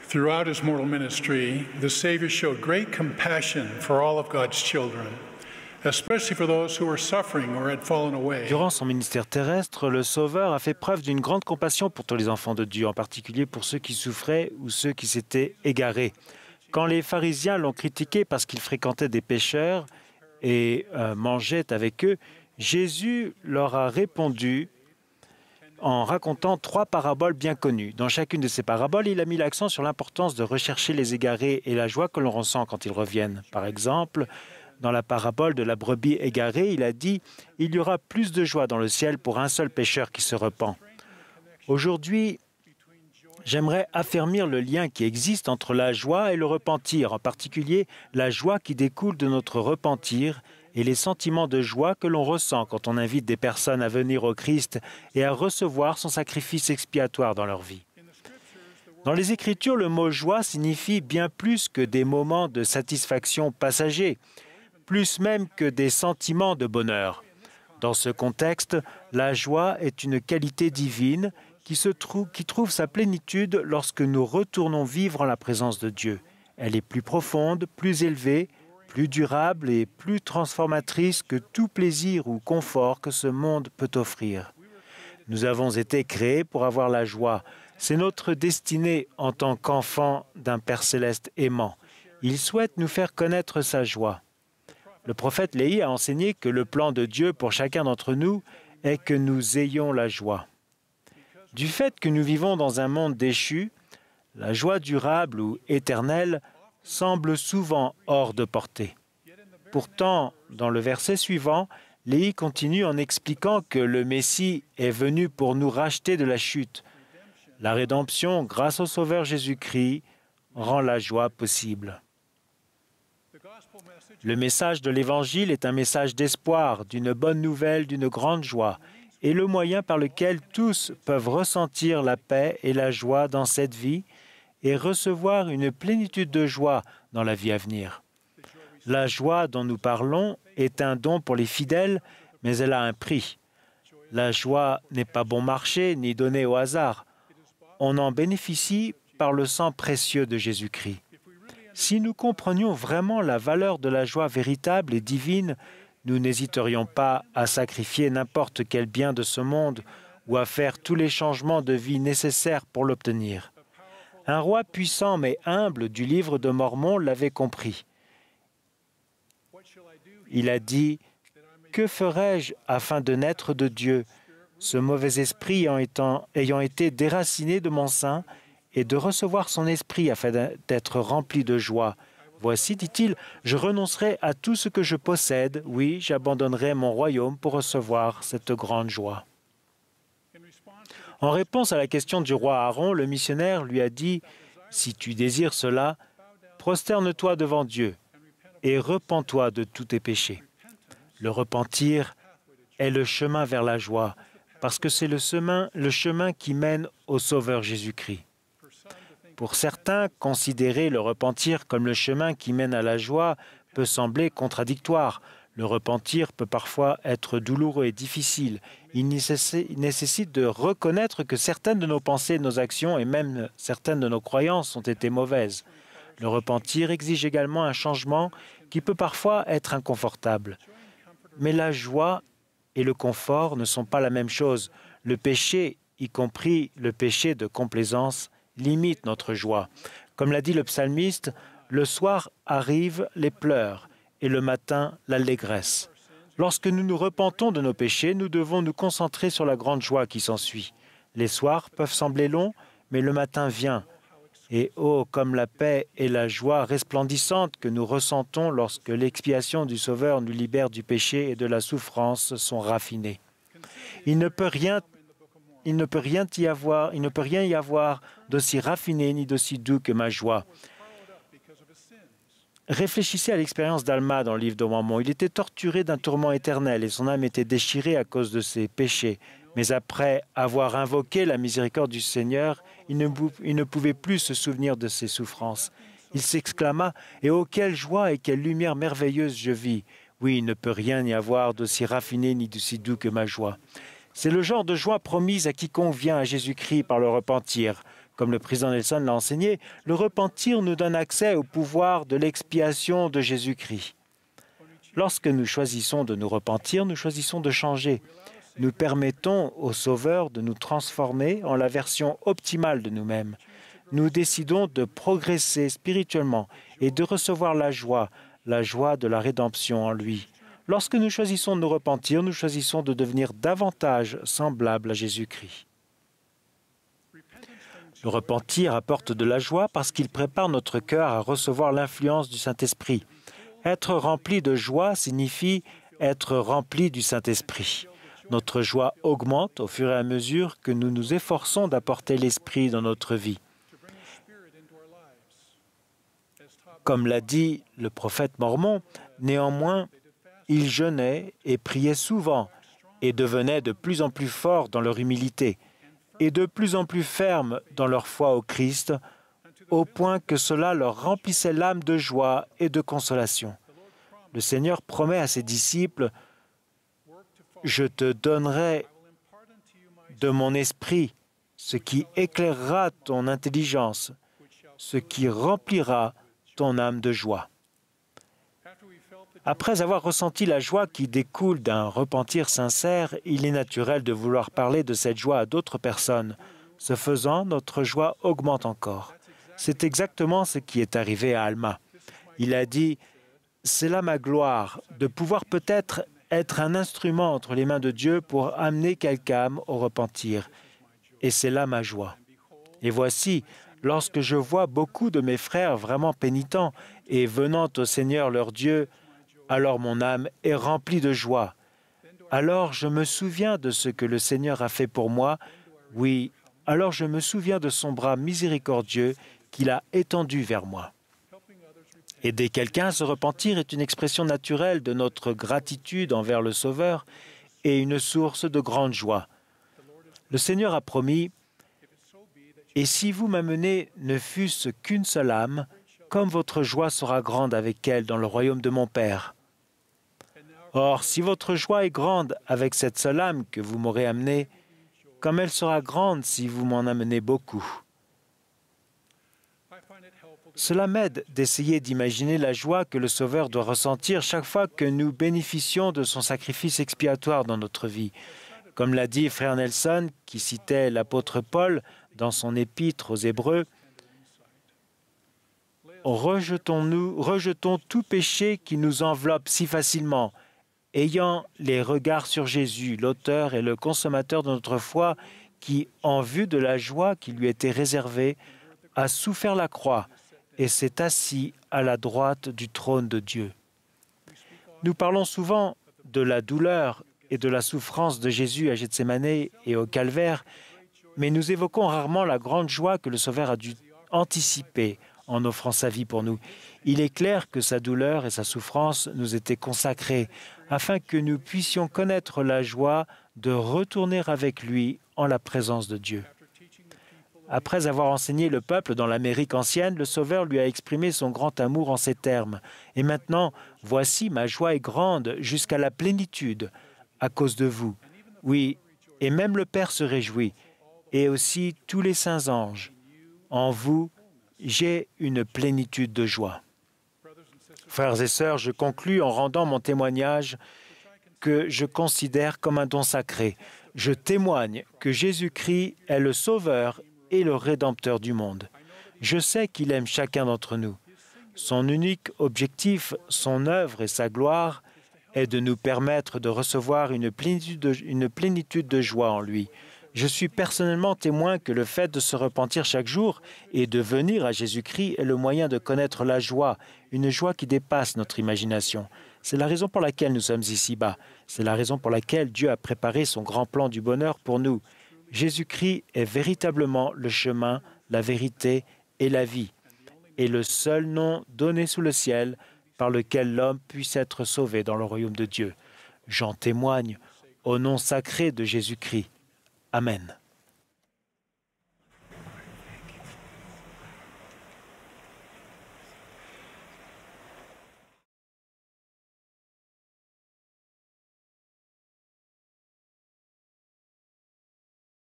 Throughout his mortal ministry, the Savior showed great compassion for all of God's children, especially for those who were suffering or had fallen away. Durant son ministère terrestre, le Sauveur a fait preuve d'une grande compassion pour tous les enfants de Dieu, en particulier pour ceux qui souffraient ou ceux qui s'étaient égarés. Quand les pharisiens l'ont critiqué parce qu'il fréquentait des pécheurs et mangeait avec eux, Jésus leur a répondu en racontant 3 paraboles bien connues. Dans chacune de ces paraboles, il a mis l'accent sur l'importance de rechercher les égarés et la joie que l'on ressent quand ils reviennent. Par exemple, dans la parabole de la brebis égarée, il a dit « Il y aura plus de joie dans le ciel pour un seul pécheur qui se repent ». Aujourd'hui, j'aimerais affermir le lien qui existe entre la joie et le repentir, en particulier la joie qui découle de notre repentir et les sentiments de joie que l'on ressent quand on invite des personnes à venir au Christ et à recevoir son sacrifice expiatoire dans leur vie. Dans les Écritures, le mot « joie » signifie bien plus que des moments de satisfaction passagers, plus même que des sentiments de bonheur. Dans ce contexte, la joie est une qualité divine qui trouve sa plénitude lorsque nous retournons vivre en la présence de Dieu. Elle est plus profonde, plus élevée, plus durable et plus transformatrice que tout plaisir ou confort que ce monde peut offrir. Nous avons été créés pour avoir la joie. C'est notre destinée en tant qu'enfants d'un Père céleste aimant. Il souhaite nous faire connaître sa joie. Le prophète Léhi a enseigné que le plan de Dieu pour chacun d'entre nous est que nous ayons la joie. Du fait que nous vivons dans un monde déchu, la joie durable ou éternelle semble souvent hors de portée. Pourtant, dans le verset suivant, Léhi continue en expliquant que le Messie est venu pour nous racheter de la chute. La rédemption, grâce au Sauveur Jésus-Christ, rend la joie possible. Le message de l'Évangile est un message d'espoir, d'une bonne nouvelle, d'une grande joie, et le moyen par lequel tous peuvent ressentir la paix et la joie dans cette vie et recevoir une plénitude de joie dans la vie à venir. La joie dont nous parlons est un don pour les fidèles, mais elle a un prix. La joie n'est pas bon marché ni donnée au hasard. On en bénéficie par le sang précieux de Jésus-Christ. Si nous comprenions vraiment la valeur de la joie véritable et divine, nous n'hésiterions pas à sacrifier n'importe quel bien de ce monde ou à faire tous les changements de vie nécessaires pour l'obtenir. Un roi puissant mais humble du livre de Mormon l'avait compris. Il a dit « Que ferais-je afin de naître de Dieu, ce mauvais esprit ayant été déraciné de mon sein, et de recevoir son esprit afin d'être rempli de joie. Voici, dit-il, je renoncerai à tout ce que je possède, oui, j'abandonnerai mon royaume pour recevoir cette grande joie. » En réponse à la question du roi Aaron, le missionnaire lui a dit « Si tu désires cela, prosterne-toi devant Dieu et repens-toi de tous tes péchés. » Le repentir est le chemin vers la joie, parce que c'est le chemin qui mène au Sauveur Jésus-Christ. Pour certains, considérer le repentir comme le chemin qui mène à la joie peut sembler contradictoire. Le repentir peut parfois être douloureux et difficile. Il nécessite de reconnaître que certaines de nos pensées, de nos actions et même certaines de nos croyances ont été mauvaises. Le repentir exige également un changement qui peut parfois être inconfortable. Mais la joie et le confort ne sont pas la même chose. Le péché, y compris le péché de complaisance, limite notre joie. Comme l'a dit le psalmiste, « Le soir arrivent les pleurs et le matin l'allégresse. » Lorsque nous nous repentons de nos péchés, nous devons nous concentrer sur la grande joie qui s'ensuit. Les soirs peuvent sembler longs, mais le matin vient. Et oh, comme la paix et la joie resplendissante que nous ressentons lorsque l'expiation du Sauveur nous libère du péché et de la souffrance sont raffinées. Il ne peut rien y avoir d'aussi raffiné ni d'aussi doux que ma joie. Réfléchissez à l'expérience d'Alma dans le livre de Mormon. Il était torturé d'un tourment éternel et son âme était déchirée à cause de ses péchés. Mais après avoir invoqué la miséricorde du Seigneur, il ne pouvait plus se souvenir de ses souffrances. Il s'exclama « Et oh, quelle joie et quelle lumière merveilleuse je vis! Oui, il ne peut rien y avoir d'aussi raffiné ni d'aussi doux que ma joie. » C'est le genre de joie promise à quiconque vient à Jésus-Christ par le repentir. Comme le président Nelson l'a enseigné, le repentir nous donne accès au pouvoir de l'expiation de Jésus-Christ. Lorsque nous choisissons de nous repentir, nous choisissons de changer. Nous permettons au Sauveur de nous transformer en la version optimale de nous-mêmes. Nous décidons de progresser spirituellement et de recevoir la joie de la rédemption en lui. Lorsque nous choisissons de nous repentir, nous choisissons de devenir davantage semblables à Jésus-Christ. Le repentir apporte de la joie parce qu'il prépare notre cœur à recevoir l'influence du Saint-Esprit. Être rempli de joie signifie être rempli du Saint-Esprit. Notre joie augmente au fur et à mesure que nous nous efforçons d'apporter l'Esprit dans notre vie. Comme l'a dit le prophète Mormon, néanmoins, ils jeûnaient et priaient souvent et devenaient de plus en plus forts dans leur humilité et de plus en plus fermes dans leur foi au Christ, au point que cela leur remplissait l'âme de joie et de consolation. Le Seigneur promet à ses disciples « Je te donnerai de mon esprit, ce qui éclairera ton intelligence, ce qui remplira ton âme de joie. » Après avoir ressenti la joie qui découle d'un repentir sincère, il est naturel de vouloir parler de cette joie à d'autres personnes. Ce faisant, notre joie augmente encore. C'est exactement ce qui est arrivé à Alma. Il a dit « C'est là ma gloire, de pouvoir peut-être être un instrument entre les mains de Dieu pour amener quelqu'un au repentir. Et c'est là ma joie. » Et voici, lorsque je vois beaucoup de mes frères vraiment pénitents et venant au Seigneur leur Dieu, alors mon âme est remplie de joie. Alors je me souviens de ce que le Seigneur a fait pour moi. Oui, alors je me souviens de son bras miséricordieux qu'il a étendu vers moi. Aider quelqu'un à se repentir est une expression naturelle de notre gratitude envers le Sauveur et une source de grande joie. Le Seigneur a promis « Et si vous m'amenez ne fût-ce qu'une seule âme, comme votre joie sera grande avec elle dans le royaume de mon Père. » Or, si votre joie est grande avec cette seule âme que vous m'aurez amenée, comme elle sera grande si vous m'en amenez beaucoup. Cela m'aide d'essayer d'imaginer la joie que le Sauveur doit ressentir chaque fois que nous bénéficions de son sacrifice expiatoire dans notre vie. Comme l'a dit Frère Nelson, qui citait l'apôtre Paul dans son épître aux Hébreux, « Rejetons tout péché qui nous enveloppe si facilement, ayant les regards sur Jésus, l'auteur et le consommateur de notre foi, qui, en vue de la joie qui lui était réservée, a souffert la croix et s'est assis à la droite du trône de Dieu. » Nous parlons souvent de la douleur et de la souffrance de Jésus à Gethsémane et au Calvaire, mais nous évoquons rarement la grande joie que le Sauveur a dû anticiper en offrant sa vie pour nous. Il est clair que sa douleur et sa souffrance nous étaient consacrées afin que nous puissions connaître la joie de retourner avec lui en la présence de Dieu. Après avoir enseigné le peuple dans l'Amérique ancienne, le Sauveur lui a exprimé son grand amour en ces termes. « Et maintenant, voici, ma joie est grande jusqu'à la plénitude à cause de vous. Oui, et même le Père se réjouit, et aussi tous les saints anges. En vous, j'ai une plénitude de joie. » Frères et sœurs, je conclus en rendant mon témoignage que je considère comme un don sacré. Je témoigne que Jésus-Christ est le Sauveur et le Rédempteur du monde. Je sais qu'il aime chacun d'entre nous. Son unique objectif, son œuvre et sa gloire est de nous permettre de recevoir une plénitude de joie en lui. Je suis personnellement témoin que le fait de se repentir chaque jour et de venir à Jésus-Christ est le moyen de connaître la joie, une joie qui dépasse notre imagination. C'est la raison pour laquelle nous sommes ici-bas. C'est la raison pour laquelle Dieu a préparé son grand plan du bonheur pour nous. Jésus-Christ est véritablement le chemin, la vérité et la vie, et le seul nom donné sous le ciel par lequel l'homme puisse être sauvé dans le royaume de Dieu. J'en témoigne au nom sacré de Jésus-Christ. Amen.